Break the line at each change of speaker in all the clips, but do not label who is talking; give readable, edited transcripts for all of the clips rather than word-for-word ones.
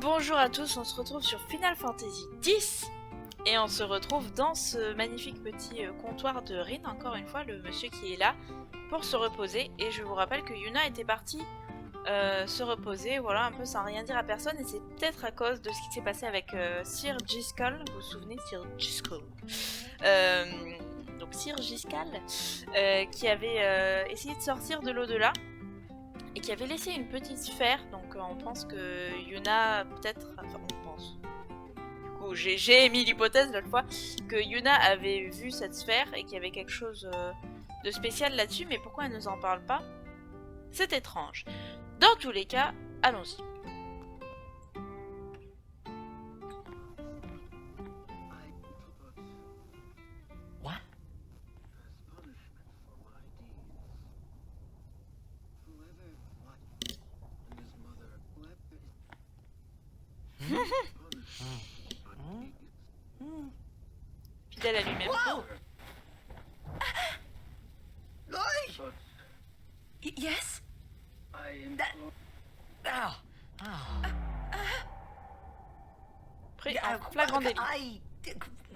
Bonjour à tous, on se retrouve sur Final Fantasy X et on se retrouve dans ce magnifique petit comptoir de Rin, encore une fois, le monsieur qui est là pour se reposer. Et je vous rappelle que Yuna était partie se reposer, voilà, un peu sans rien dire à personne, et c'est peut-être à cause de ce qui s'est passé avec Sir Giscal, vous vous souvenez, Sir Giscal, donc Sir Giscal, qui avait essayé de sortir de l'au-delà, et qui avait laissé une petite sphère, donc on pense que Yuna, peut-être, enfin on pense, du coup j'ai émis l'hypothèse l'autre fois, que Yuna avait vu cette sphère, et qu'il y avait quelque chose de spécial là-dessus, mais pourquoi elle nous en parle pas? C'est étrange. Dans tous les cas, allons-y.
What?
Fidèle à lui-même.
Yes?
Pris en flagrant délit.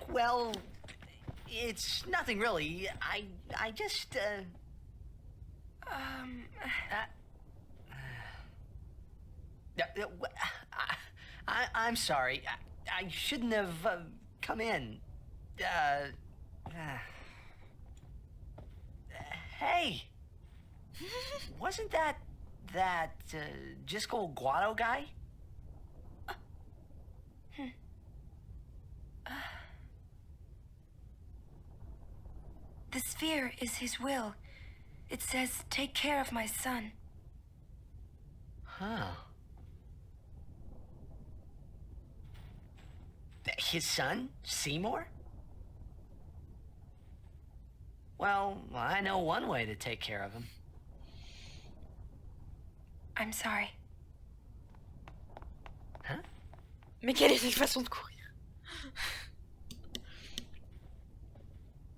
Well, it's nothing really. I just, I'm sorry. I shouldn't have come in. Hey, wasn't that Jisco Guado guy?
The sphere is his will. It says, take care of my son.
Huh. His son, Seymour? Well, I know one way to take care of him.
I'm sorry.
Huh?
Mais quelle est cette façon de courir?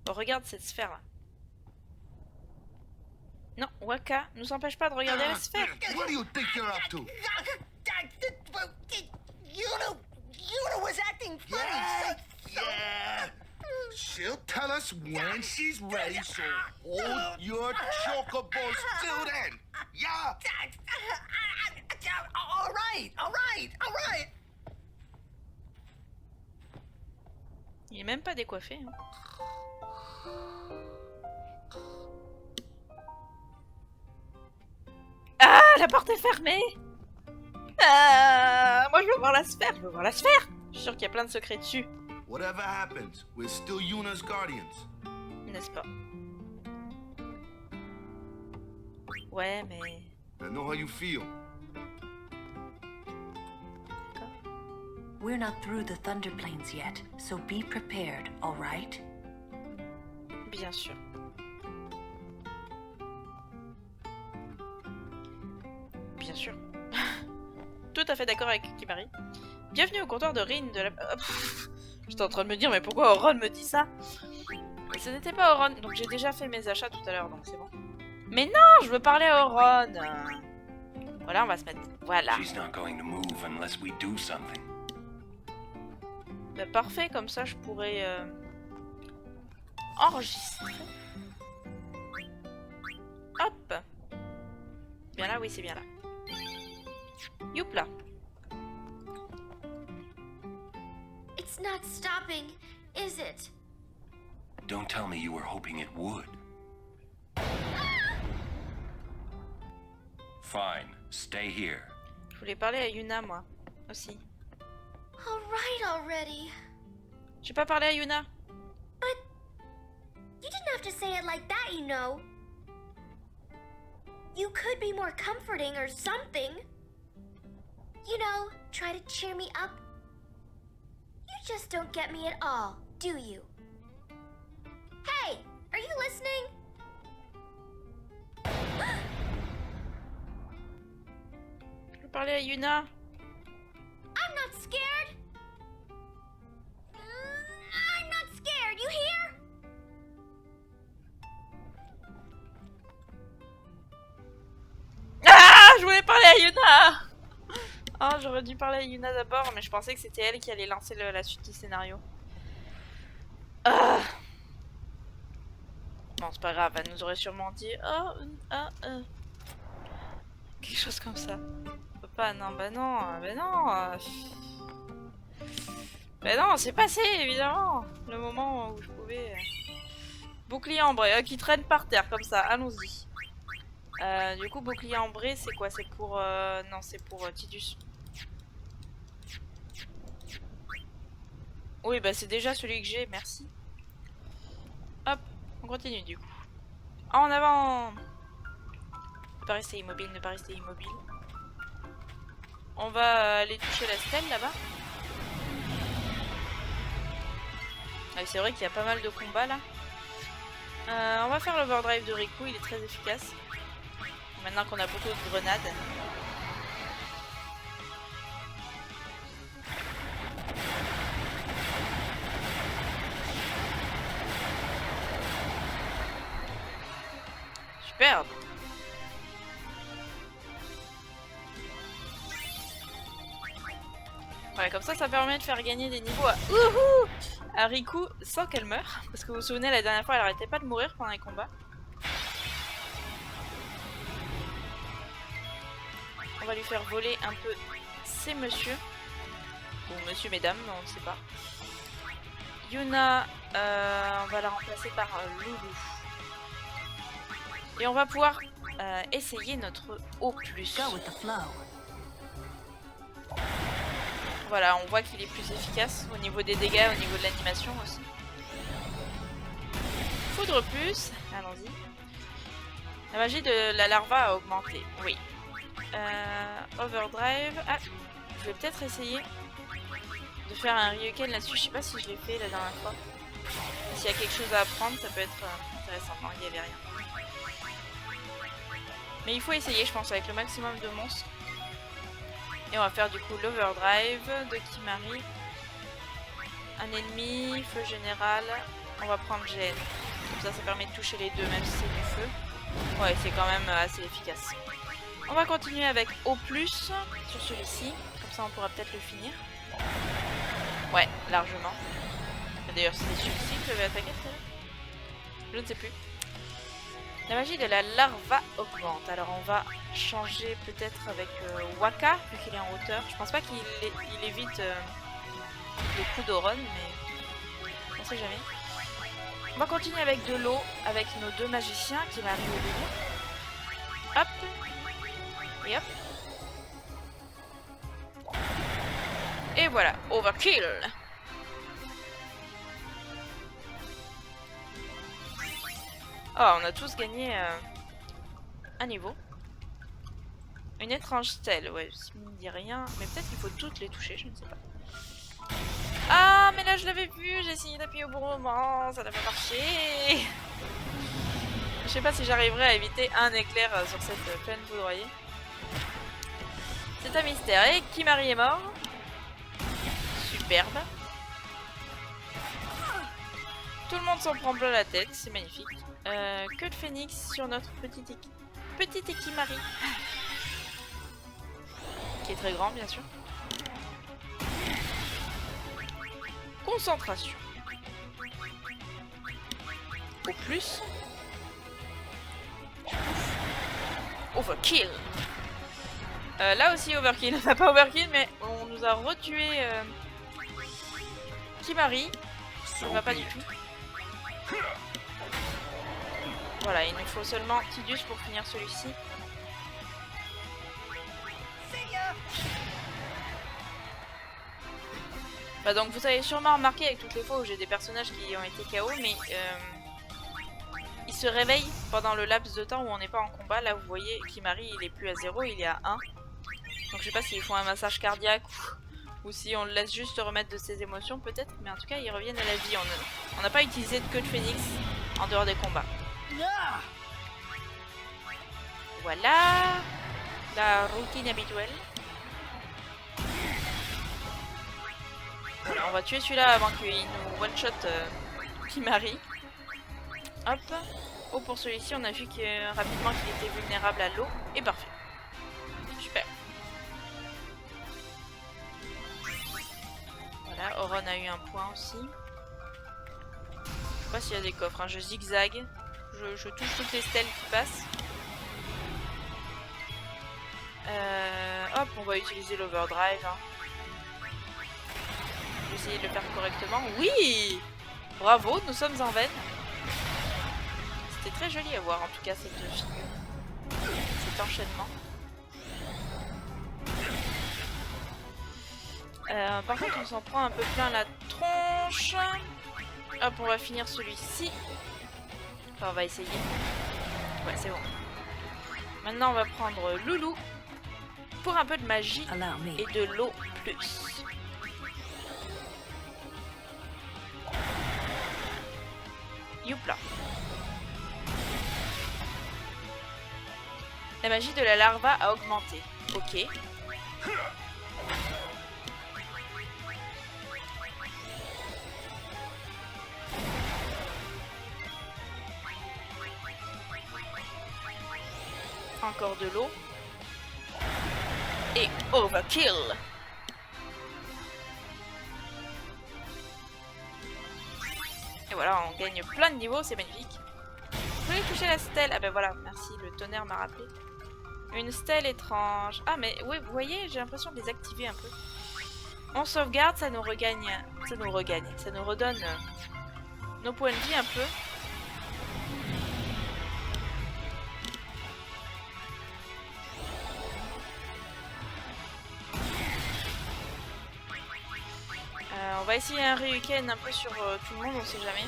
Oh, regarde cette sphère là. Non, Waka nous empêche pas de regarder la sphère.
What do you think you're up to?
Yuna was acting funny.
Yeah. She'll tell us when she's ready, so hold your chocobos till then. Yeah.
All right.
Il est même pas décoiffé. Hein. Ah, la porte est fermée. Moi je veux voir la sphère, Je suis sûre qu'il y a plein de secrets dessus.
Whatever happens, we're still Yuna's guardians.
N'est-ce pas? Ouais, mais...
I know how you feel.
We're not through the Thunder Plains yet, so be prepared, all right?
Bien sûr. Bien sûr. Tout à fait d'accord avec Kimari. Bienvenue au comptoir de Rin de la... J'étais en train de me dire, mais pourquoi Oron me dit ça? Ce n'était pas Oron, donc j'ai déjà fait mes achats tout à l'heure, donc c'est bon. Mais non, je veux parler à Oron. Voilà, on va se mettre... Voilà. Bah, parfait, comme ça je pourrais enregistrer. Hop. Bien là, oui, c'est bien là. Youpla.
It's not stopping, is it?
Don't tell me you were hoping it would. Fine, stay here.
Je voulais parler à Yuna, moi, aussi.
All right already.
J'ai pas parlé à Yuna.
But you didn't have to say it like that, you know. You could be more comforting or something. You know, try to cheer me up. You just don't get me at all, do you? Hey, are you listening?
Je veux parler à Yuna.
I'm not scared. I'm not scared, you hear?
Ah, je voulais parler à Yuna. Oh, j'aurais dû parler à Yuna d'abord, mais je pensais que c'était elle qui allait lancer la suite du scénario. Ah. Bon, c'est pas grave, elle nous aurait sûrement dit quelque chose comme ça. Papa, non, bah non, bah non. Bah non, c'est passé, évidemment. Le moment où je pouvais... Bouclier ambré, qui traîne par terre, comme ça, allons-y. Du coup, bouclier ambré, c'est quoi? C'est pour... Non, c'est pour Tidus. Oui, bah c'est déjà celui que j'ai, merci. Hop, on continue du coup. En avant! Ne pas rester immobile, ne pas rester immobile. On va aller toucher la stèle là-bas. Ah, c'est vrai qu'il y a pas mal de combats là. On va faire l'overdrive de Riku, il est très efficace. Maintenant qu'on a beaucoup de grenades. Superbe. Voilà, comme ça permet de faire gagner des niveaux à Riku sans qu'elle meure. Parce que vous vous souvenez, la dernière fois, elle arrêtait pas de mourir pendant les combats. On va lui faire voler un peu ces messieurs. Ou monsieur, mesdames, on ne sait pas. Yuna, on va la remplacer par Loulou. Et on va pouvoir essayer notre O+.
Go with the flow.
Voilà, on voit qu'il est plus efficace au niveau des dégâts, au niveau de l'animation aussi. Foudre plus, allons-y. La magie de la larva a augmenté, oui. Overdrive, ah, je vais peut-être essayer de faire un Ryuken là-dessus, je sais pas si je l'ai fait la dernière fois. S'il y a quelque chose à apprendre, ça peut être intéressant, non, il n'y avait rien. Mais il faut essayer, je pense, avec le maximum de monstres. Et on va faire du coup l'overdrive de Kimahri. Un ennemi, feu général. On va prendre GN. Comme ça permet de toucher les deux, même si c'est du feu. Ouais, c'est quand même assez efficace. On va continuer avec O+, sur celui-ci. Comme ça on pourra peut-être le finir. Ouais, largement. D'ailleurs, c'était celui-ci que je vais attaquer tout à l'heure. Je ne sais plus. La magie de la larva augmente. Alors on va changer peut-être avec Waka, vu qu'il est en hauteur. Je pense pas qu'il évite le coup d'Oron, mais on sait jamais. On va continuer avec de l'eau, avec nos deux magiciens qui m'arrivent au début. Hop. Et hop. Et voilà, overkill. Oh, on a tous gagné un niveau. Une étrange stèle, ouais, ça me dit rien. Mais peut-être qu'il faut toutes les toucher, je ne sais pas. Ah, mais là je l'avais vu, j'ai essayé d'appuyer au bon moment, ça n'a pas marché. Je sais pas si j'arriverai à éviter un éclair sur cette plaine foudroyée. C'est un mystère. Et Kimahri est mort. Superbe. Tout le monde s'en prend plein la tête, c'est magnifique. Que de phénix sur notre petite Kimahri. Qui est très grand, bien sûr. Concentration. Au plus. Overkill. Là aussi overkill. On n'a pas overkill, mais on nous a retué Kimahri. Ça ne va pas du tout. Voilà, il nous faut seulement Tidus pour finir celui-ci. Bah donc vous avez sûrement remarqué avec toutes les fois où j'ai des personnages qui ont été KO, mais ils se réveillent pendant le laps de temps où on n'est pas en combat. Là vous voyez Kimahri il est plus à 0, il est à 1. Donc je sais pas s'ils font un massage cardiaque ou si on le laisse juste remettre de ses émotions peut-être, mais en tout cas ils reviennent à la vie. On n'a pas utilisé de queue de phénix en dehors des combats. Voilà la routine habituelle. Voilà, on va tuer celui-là avant qu'il nous one-shot Kimahri. Hop. Oh, pour celui-ci, on a vu que rapidement qu'il était vulnérable à l'eau. Et parfait. Super. on a eu un point aussi. Je sais pas s'il y a des coffres, hein. Je zigzague. Je touche toutes les stèles qui passent. Hop, on va utiliser l'overdrive. Hein. Je vais essayer de le faire correctement. Oui! Bravo, nous sommes en veine. C'était très joli à voir en tout cas cette figure. Cet enchaînement. Par contre on s'en prend un peu plein la tronche. Hop, on va finir celui-ci. Enfin on va essayer. Ouais c'est bon. Maintenant on va prendre Loulou. Pour un peu de magie et de l'eau plus. Youpla. La magie de la larva a augmenté. Ok. Encore de l'eau. Et overkill. Et voilà, on gagne plein de niveaux, c'est magnifique. Je voulais toucher la stèle. Ah ben voilà, merci, le tonnerre m'a rappelé. Une stèle étrange. Ah mais oui, vous voyez, j'ai l'impression de les activer un peu. On sauvegarde, ça nous regagne. Ça nous redonne nos points de vie un peu. On va essayer un Ryuken un peu sur tout le monde, on sait jamais.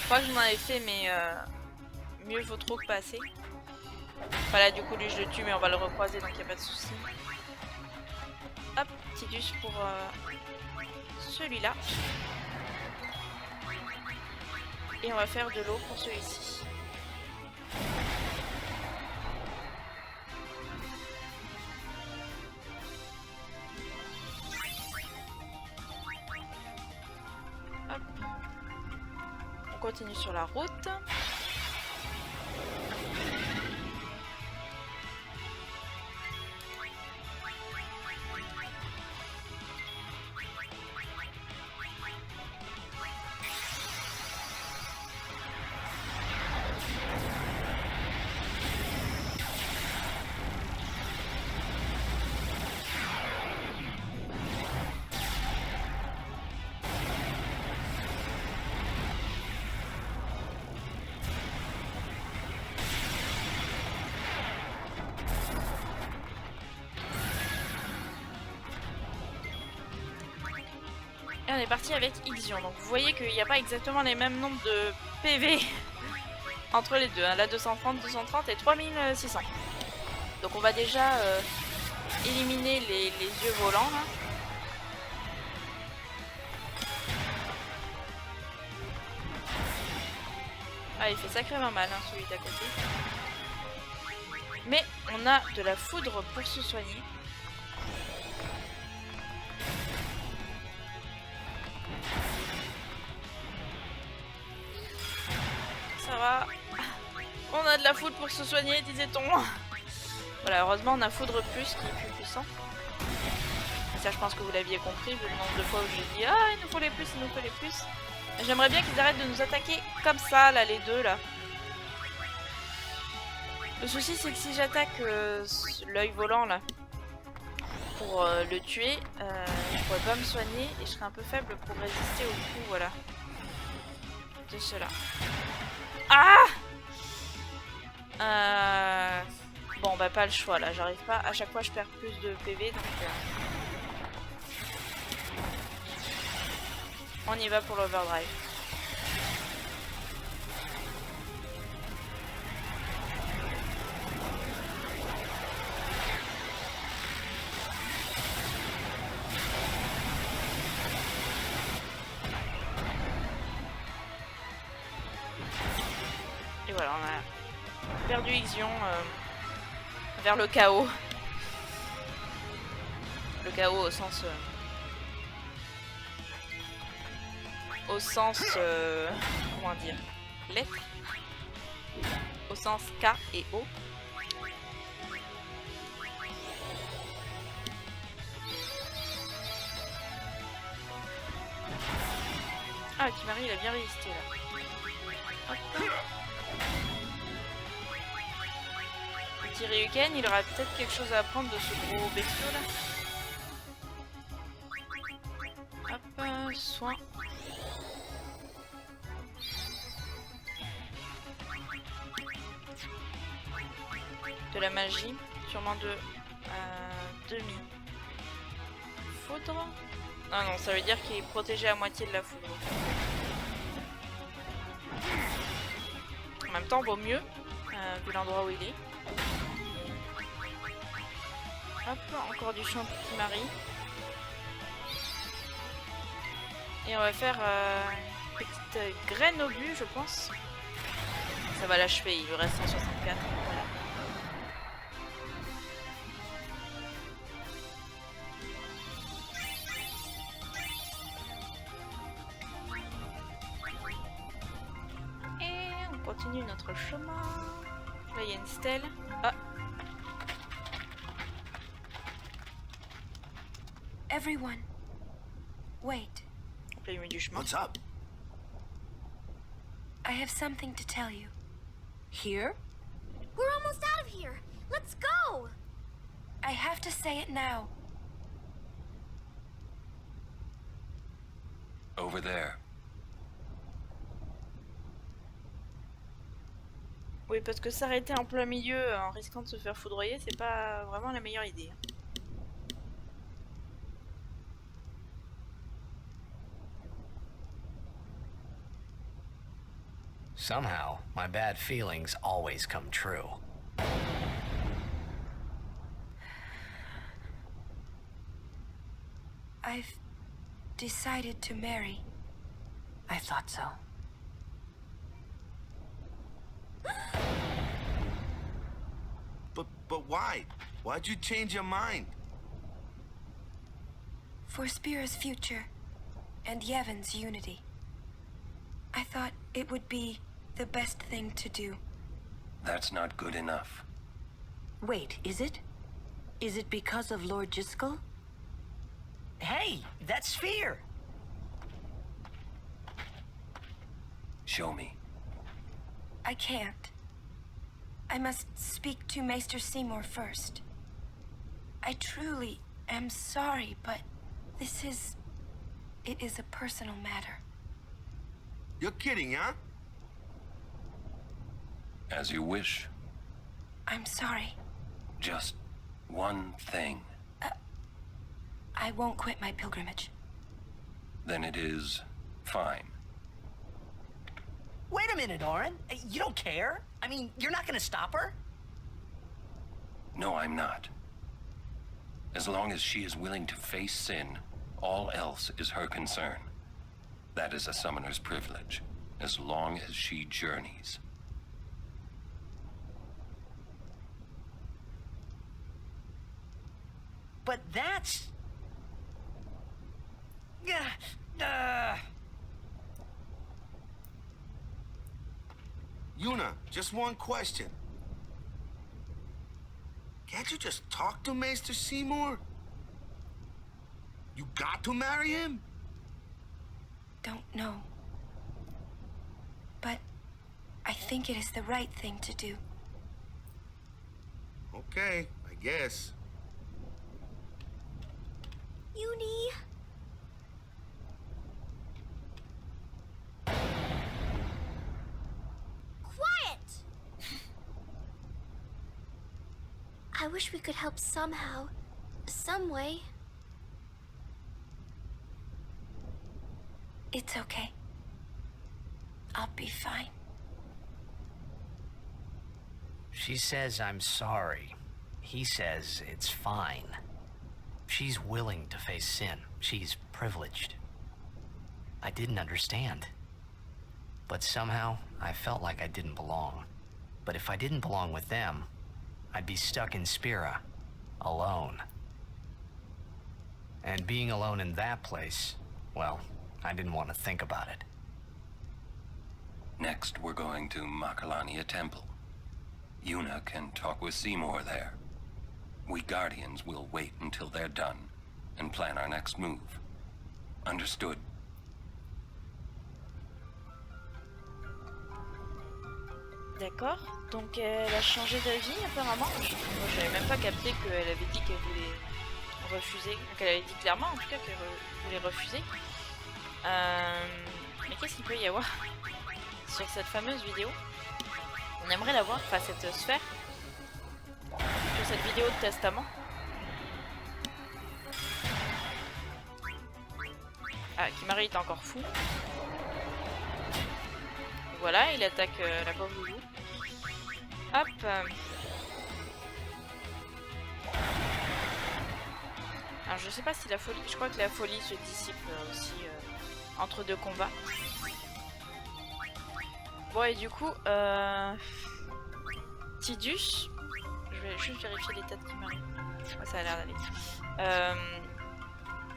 Je crois que j'en avais fait, mais mieux vaut trop que pas assez. Voilà, du coup, lui je le tue, mais on va le recroiser donc il n'y a pas de souci. Hop, Tidus pour celui-là. Et on va faire de l'eau pour celui-ci. On continue sur la route. Et on est parti avec Ixion. Donc vous voyez qu'il n'y a pas exactement les mêmes nombres de PV entre les deux. Hein. Là 230, 230 et 3600. Donc on va déjà éliminer les yeux volants. Là. Ah il fait sacrément mal hein, celui d'à côté. Mais on a de la foudre pour se soigner. Ça va. On a de la foudre pour se soigner, disait-on. Voilà, heureusement on a foudre plus qui est plus puissant. Et ça je pense que vous l'aviez compris vu le nombre de fois où j'ai dit ah il nous faut les plus, il nous faut les plus. J'aimerais bien qu'ils arrêtent de nous attaquer comme ça là, les deux là. Le souci c'est que si j'attaque l'œil volant là pour le tuer, je pourrais pas me soigner et je serais un peu faible pour résister au coup, voilà. De cela. Ah bon bah pas le choix là, j'arrive pas, à chaque fois je perds plus de PV donc on y va pour l'overdrive. Et voilà, on a perdu Ixion vers le chaos. Le chaos au sens... comment dire, lettre, au sens K et O. Ah, Kimari, il a bien résisté là. Hop. Petit Ryuken, il aura peut-être quelque chose à apprendre de ce gros bestiau là. Hop, soin. De la magie, sûrement de demi. Foudre. Ah non, ça veut dire qu'il est protégé à moitié de la foudre. En même temps, vaut mieux, vu l'endroit où il est. Hop, encore du champ pour Kimari. Et on va faire une petite graine au but, je pense. Ça va l'achever, il lui reste 164. Voilà. Et on continue notre chemin. Là, il y a une stèle. Ah,
Everyone, wait.
on plein milieu du chemin.
What's up?
I have something to tell you. Here?
We're almost out of here. Let's go.
I have to say it now.
Over there.
Oui, parce que s'arrêter en plein milieu en risquant de se faire foudroyer, c'est pas vraiment la meilleure idée.
Somehow, my bad feelings always come true.
I've decided to marry.
I thought so.
But why? Why'd you change your mind?
For Spira's future and Yevon's unity. I thought it would be the best thing to do.
That's not good enough.
Wait, is it? Is it because of Lord Jiskel?
Hey, that's Sphere!
Show me.
I can't. I must speak to Maester Seymour first. I truly am sorry, but this is... it is a personal matter.
You're kidding, huh?
As you wish.
I'm sorry.
Just one thing.
I won't quit my pilgrimage.
Then it is fine.
Wait a minute, Orin. You don't care? I mean, you're not gonna stop her?
No, I'm not. As long as she is willing to face sin, all else is her concern. That is a summoner's privilege, as long as she journeys.
But that's...
Yuna, just one question. Can't you just talk to Maester Seymour? You got to marry him?
Don't know. But I think it is the right thing to do.
Okay, I guess.
Uni. Quiet! I wish we could help somehow. Some way.
It's okay. I'll be fine.
She says I'm sorry. He says it's fine. She's willing to face sin. She's privileged. I didn't understand. But somehow, I felt like I didn't belong. But if I didn't belong with them, I'd be stuck in Spira, alone. And being alone in that place, well, I didn't want to think about it.
Next, we're going to Makalania Temple. Yuna can talk with Seymour there. We Guardians will wait until they're done and plan our next move. Understood?
D'accord. Donc elle a changé d'avis apparemment. Moi j'avais même pas capté qu'elle avait dit qu'elle voulait refuser. Donc elle avait dit clairement en tout cas qu'elle voulait refuser. Mais qu'est-ce qu'il peut y avoir sur cette fameuse vidéo? On aimerait la voir, enfin cette sphère. Sur cette vidéo de testament. Ah, Kimari est encore fou. Voilà, il attaque la pauvre loulou. Hop. Alors je sais pas si la folie... Je crois que la folie se dissipe aussi entre deux combats. Bon et du coup... Tidus... Je vais juste vérifier l'état de Kimari. Ouais, ça a l'air d'aller.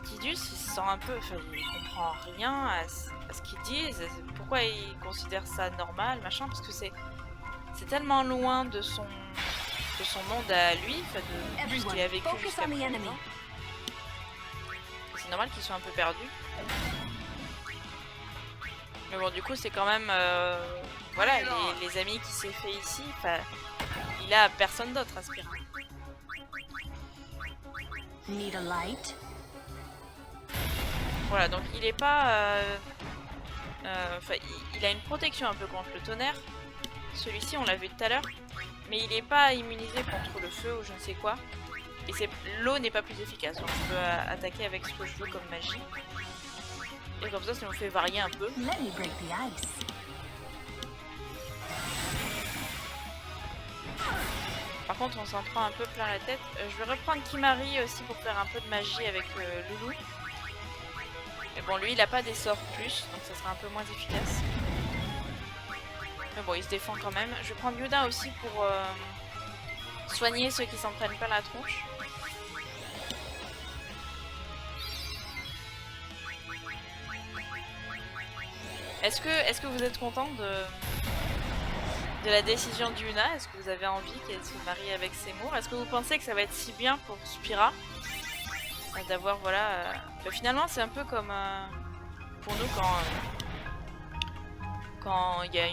Tidus, il se sent un peu... Enfin, il comprend rien à ce qu'ils disent. Pourquoi il considère ça normal, machin, parce que c'est tellement loin de son monde à lui, enfin de ce qu'il a vécu jusqu'à présent. C'est normal qu'il soit un peu perdu. Mais bon, du coup, c'est quand même... voilà, les amis qu'il s'est fait ici, il a personne d'autre à Spira.
Need a light?
Voilà, donc il est pas... il a une protection un peu contre le tonnerre. Celui-ci, on l'a vu tout à l'heure. Mais il n'est pas immunisé contre le feu ou je ne sais quoi. Et l'eau n'est pas plus efficace. Donc je peux attaquer avec ce que je veux comme magie. Et comme ça nous fait varier un peu.
Let me break the ice.
Par contre, on s'en prend un peu plein la tête. Je vais reprendre Kimari aussi pour faire un peu de magie avec Loulou. Mais bon, lui, il a pas des sorts plus, donc ça sera un peu moins efficace. Mais bon, il se défend quand même. Je vais prendre Yuda aussi pour soigner ceux qui s'en prennent pas la tronche. Est-ce que vous êtes content de la décision d'Yuna? Est-ce que vous avez envie qu'elle se marie avec Seymour? Est-ce que vous pensez que ça va être si bien pour Spira d'avoir, voilà... finalement, c'est un peu comme pour nous quand il y a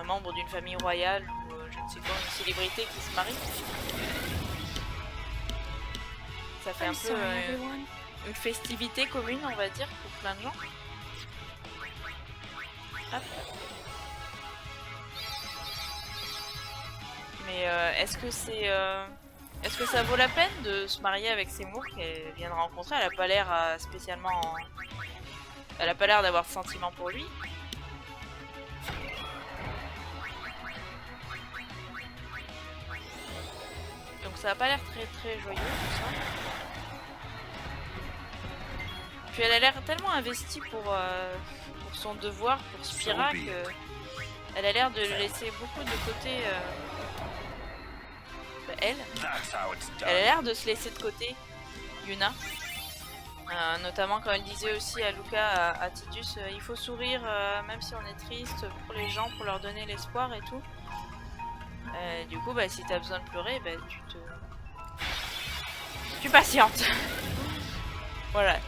un membre d'une famille royale ou je ne sais quoi, une célébrité qui se marie. Ça fait un peu une festivité commune, on va dire, pour plein de gens. Hop. Mais est-ce que ça vaut la peine de se marier avec Seymour qu'elle vient de rencontrer? Elle a pas l'air spécialement... Elle a pas l'air d'avoir de sentiments pour lui. Donc ça a pas l'air très très joyeux tout ça. Puis elle a l'air tellement investie pour son devoir, pour Spira, que elle a l'air de laisser beaucoup de côté... elle a l'air de se laisser de côté, Yuna. Notamment quand elle disait aussi à Luca, à Tidus, il faut sourire même si on est triste pour les gens, pour leur donner l'espoir et tout. Du coup, si t'as besoin de pleurer, tu patientes. Voilà,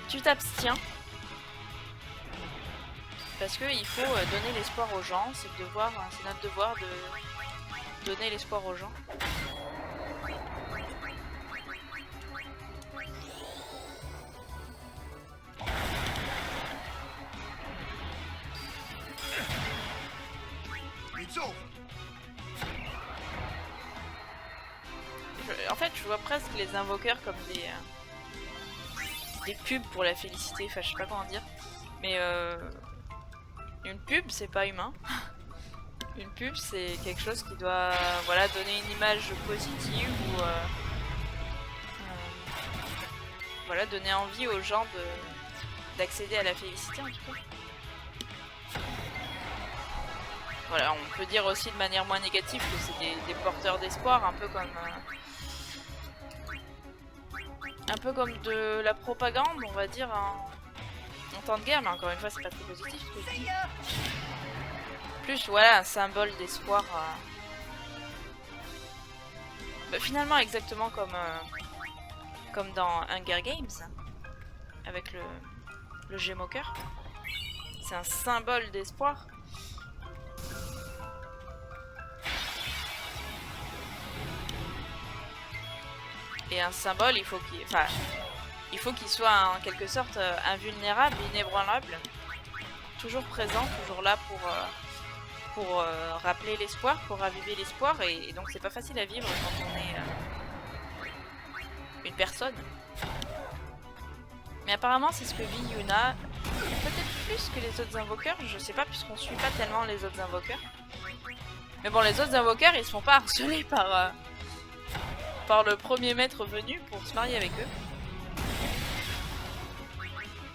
tu t'abstiens. Parce qu'il faut donner l'espoir aux gens, c'est notre devoir de donner l'espoir aux gens. En fait, je vois presque les invoqueurs comme des pubs pour la félicité, enfin je sais pas comment dire. Mais une pub, c'est pas humain. Une pub, c'est quelque chose qui doit donner une image positive ou donner envie aux gens d'accéder à la félicité en tout cas. Voilà, on peut dire aussi de manière moins négative que c'est des porteurs d'espoir, un peu comme de la propagande, on va dire, en temps de guerre, mais encore une fois, c'est pas très positif. Plus, voilà, un symbole d'espoir. Finalement, exactement comme dans Hunger Games, avec le Gémeaux cœur. C'est un symbole d'espoir. Et un symbole, il faut qu'il soit en quelque sorte invulnérable, inébranlable, toujours présent, toujours là pour rappeler l'espoir, pour raviver l'espoir, et donc c'est pas facile à vivre quand on est une personne. Mais apparemment c'est ce que vit Yuna, peut-être plus que les autres invoqueurs, je sais pas puisqu'on suit pas tellement les autres invoqueurs. Mais bon, les autres invoqueurs ils se font pas harceler par le premier maître venu pour se marier avec eux.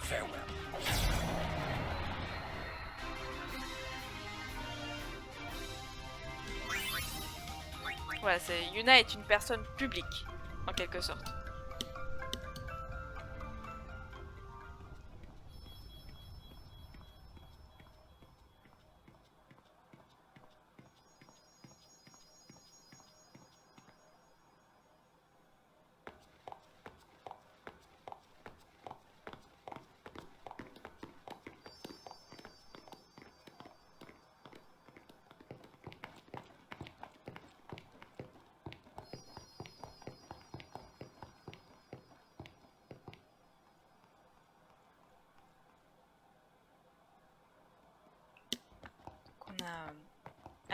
Farewell.
Voilà, Yuna est une personne publique, en quelque sorte.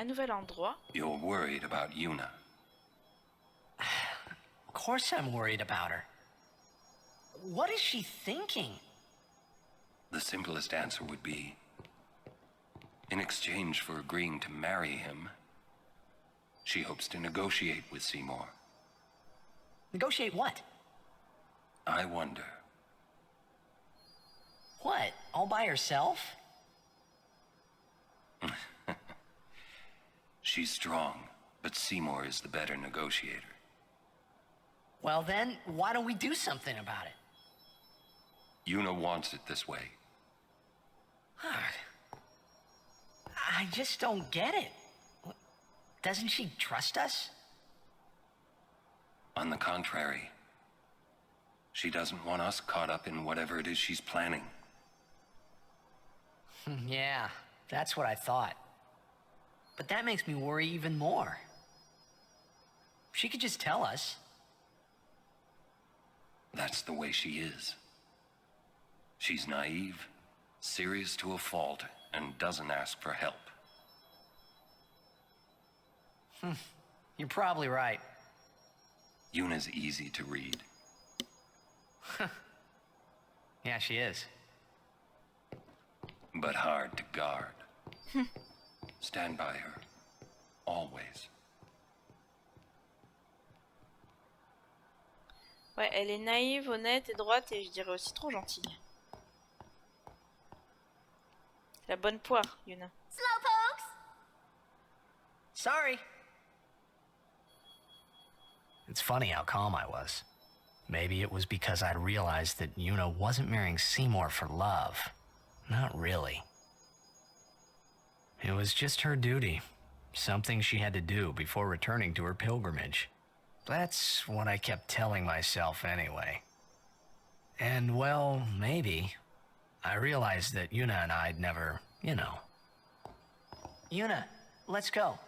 Un nouvel endroit.
You're worried about Yuna.
Of course I'm worried about her. What is she thinking?
The simplest answer would be, in exchange for agreeing to marry him, she hopes to negotiate with Seymour.
Negotiate what?
I wonder.
What? All by herself?
She's strong, but Seymour is the better negotiator.
Well then, why don't we do something about it?
Yuna wants it this way.
I just don't get it. Doesn't she trust us?
On the contrary, she doesn't want us caught up in whatever it is she's planning.
Yeah, that's what I thought. But that makes me worry even more. She could just tell us.
That's the way she is. She's naive, serious to a fault, and doesn't ask for help.
You're probably right.
Yuna's easy to read.
Yeah, she is.
But hard to guard. Stand by her. Always.
Ouais, elle est naïve, honnête et droite et je dirais aussi trop gentille. La bonne poire, Yuna.
Slowpokes!
Sorry. It's funny how calm I was. Maybe it was because I realized that Yuna wasn't marrying Seymour for love. Not really. It was just her duty. Something she had to do before returning to her pilgrimage. That's what I kept telling myself anyway. And well, maybe. I realized that Yuna and I'd never, you know. Yuna, let's go.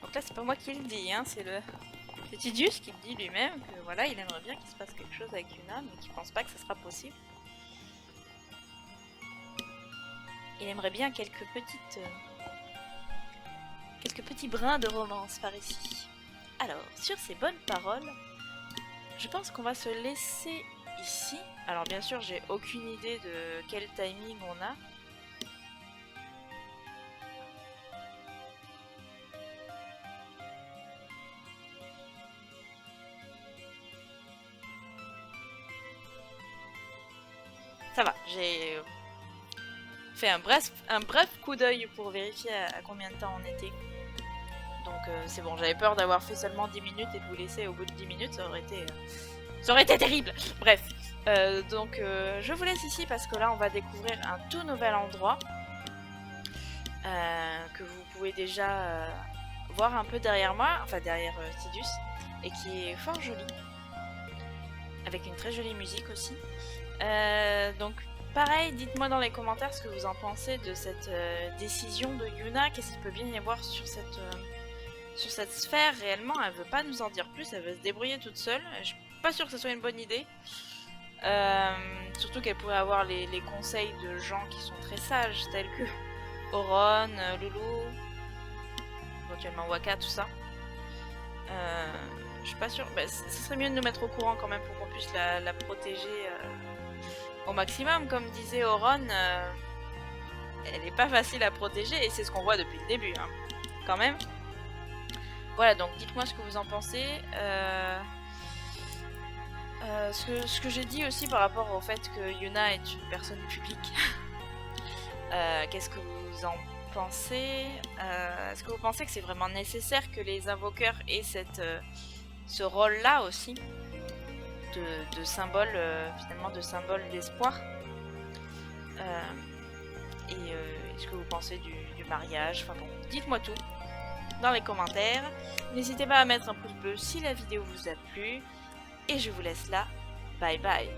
Donc là, c'est pas moi qui le dis, hein, c'est le petit Dius qui le dit lui-même que voilà, il aimerait bien qu'il se passe quelque chose avec Yuna, mais qu'il pense pas que ce sera possible. Il aimerait bien quelques petits brins de romance par ici. Alors, sur ces bonnes paroles, je pense qu'on va se laisser ici. Alors bien sûr, j'ai aucune idée de quel timing on a. Ça va, j'ai fait un bref coup d'œil pour vérifier à combien de temps on était. Donc c'est bon, j'avais peur d'avoir fait seulement 10 minutes et de vous laisser au bout de 10 minutes, ça aurait été terrible. Bref, donc je vous laisse ici parce que là on va découvrir un tout nouvel endroit que vous pouvez déjà voir un peu derrière moi, enfin derrière Tidus, et qui est fort jolie, avec une très jolie musique aussi. Donc pareil, dites-moi dans les commentaires ce que vous en pensez de cette décision de Yuna, qu'est-ce qu'il peut bien y avoir sur cette sphère réellement. Elle veut pas nous en dire plus, elle veut se débrouiller toute seule, je suis pas sûre que ce soit une bonne idée. Surtout qu'elle pourrait avoir les conseils de gens qui sont très sages, tels que Auron, Loulou, éventuellement Wakka, tout ça. Je suis pas sûre. Bah, ce serait mieux de nous mettre au courant quand même pour qu'on puisse la protéger au maximum. Comme disait Auron, elle est pas facile à protéger et c'est ce qu'on voit depuis le début, hein, quand même. Voilà, donc dites-moi ce que vous en pensez. Ce que j'ai dit aussi par rapport au fait que Yuna est une personne publique. Qu'est-ce que vous en pensez? Est-ce que vous pensez que c'est vraiment nécessaire que les invoqueurs aient ce rôle-là aussi de symbole, finalement de symbole d'espoir? Est-ce que vous pensez du mariage? Enfin bon, dites-moi tout dans les commentaires. N'hésitez pas à mettre un pouce bleu si la vidéo vous a plu. Et je vous laisse là. Bye bye.